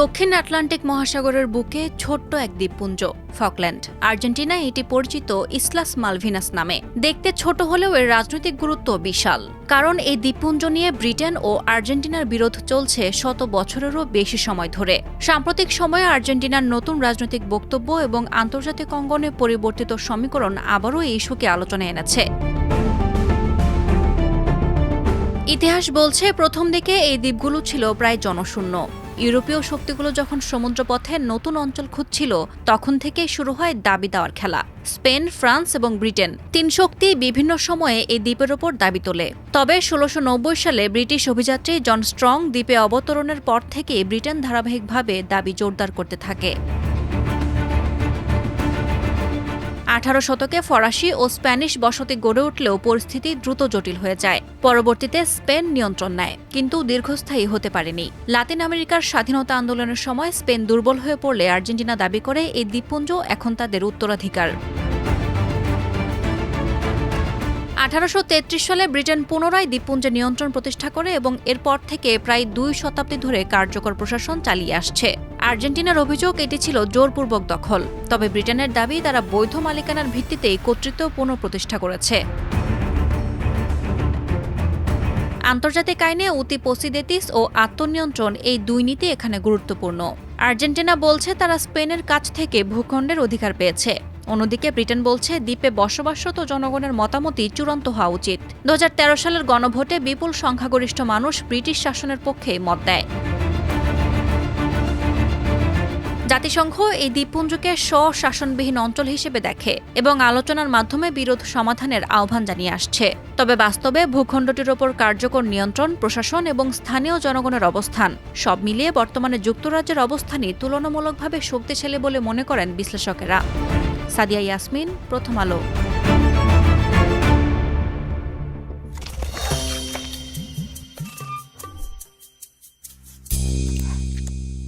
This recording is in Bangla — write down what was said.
দক্ষিণ আটলান্টিক মহাসাগরের বুকে ছোট্ট এক দ্বীপপুঞ্জ ফকল্যান্ড। আর্জেন্টিনায় এটি পরিচিত ইসলাস মালভিনাস নামে। দেখতে ছোট হলেও এর রাজনৈতিক গুরুত্ব বিশাল, কারণ এই দ্বীপপুঞ্জ নিয়ে ব্রিটেন ও আর্জেন্টিনার বিরোধ চলছে শত বছরেরও বেশি সময় ধরে। সাম্প্রতিক সময়ে আর্জেন্টিনার নতুন রাজনৈতিক বক্তব্য এবং আন্তর্জাতিক অঙ্গনে পরিবর্তিত সমীকরণ আবারও এই ইস্যুকে আলোচনায় এনেছে। ইতিহাস বলছে, প্রথম দিকে এই দ্বীপগুলো ছিল প্রায় জনশূন্য। ইউরোপীয় শক্তিগুলো যখন সমুদ্রপথে নতুন অঞ্চল খুঁজছিল, তখন থেকেই শুরু হয় দাবি দেওয়ার খেলা। স্পেন, ফ্রান্স এবং ব্রিটেন তিন শক্তি বিভিন্ন সময়ে এই দ্বীপের ওপর দাবি তোলে। তবে ১৬৯০ সালে ব্রিটিশ অভিযাত্রী জন স্ট্রং দ্বীপে অবতরণের পর থেকে ব্রিটেন ধারাবাহিকভাবে দাবি জোরদার করতে থাকে। ১৮ শতকে ফরাসি ও স্প্যানিশ বসতি গড়ে উঠলেও পরিস্থিতি দ্রুত জটিল হয়ে যায়। পরবর্তীতে স্পেন নিয়ন্ত্রণ নেয়, কিন্তু দীর্ঘস্থায়ী হতে পারেনি। লাতিন আমেরিকার স্বাধীনতা আন্দোলনের সময় স্পেন দুর্বল হয়ে পড়লে আর্জেন্টিনা দাবি করে এই দ্বীপপুঞ্জ এখন তাদের উত্তরাধিকার। ১৮৩৩ সালে ব্রিটেন পুনরায় দ্বীপপুঞ্জে নিয়ন্ত্রণ প্রতিষ্ঠা করে এবং এরপর থেকে প্রায় ২ শতাব্দী ধরে কার্যকর প্রশাসন চালিয়ে আসছে। আর্জেন্টিনার অভিযোগ এটি ছিল জোরপূর্বক দখল, তবে ব্রিটেনের দাবি তারা বৈধ মালিকানার ভিত্তিতেই কর্তৃত্ব পুনঃপ্রতিষ্ঠা করেছে। আন্তর্জাতিক আইনে উতি পসিদেতিস ও আত্মনিয়ন্ত্রণ এই দুই নীতি এখানে গুরুত্বপূর্ণ। আর্জেন্টিনা বলছে তারা স্পেনের কাছ থেকে ভূখণ্ডের অধিকার পেয়েছে। অন্যদিকে ব্রিটেন বলছে দ্বীপে বসবাসরত জনগণের মতামতই চূড়ান্ত হওয়া উচিত। ২০১৩ সালের গণভোটে বিপুল সংখ্যাগরিষ্ঠ মানুষ ব্রিটিশ শাসনের পক্ষে মত দেয়। জাতিসংঘ এই দ্বীপপুঞ্জকে স্বশাসনবিহীন অঞ্চল হিসেবে দেখে এবং আলোচনার মাধ্যমে বিরোধ সমাধানের আহ্বান জানিয়ে আসছে। তবে বাস্তবে ভূখণ্ডটির ওপর কার্যকর নিয়ন্ত্রণ, প্রশাসন এবং স্থানীয় জনগণের অবস্থান সব মিলিয়ে বর্তমানে যুক্তরাজ্যের অবস্থানই তুলনামূলকভাবে শক্তিশালী বলে মনে করেন বিশ্লেষকেরা। সাদিয়া ইয়াসমিন, প্রথম আলো।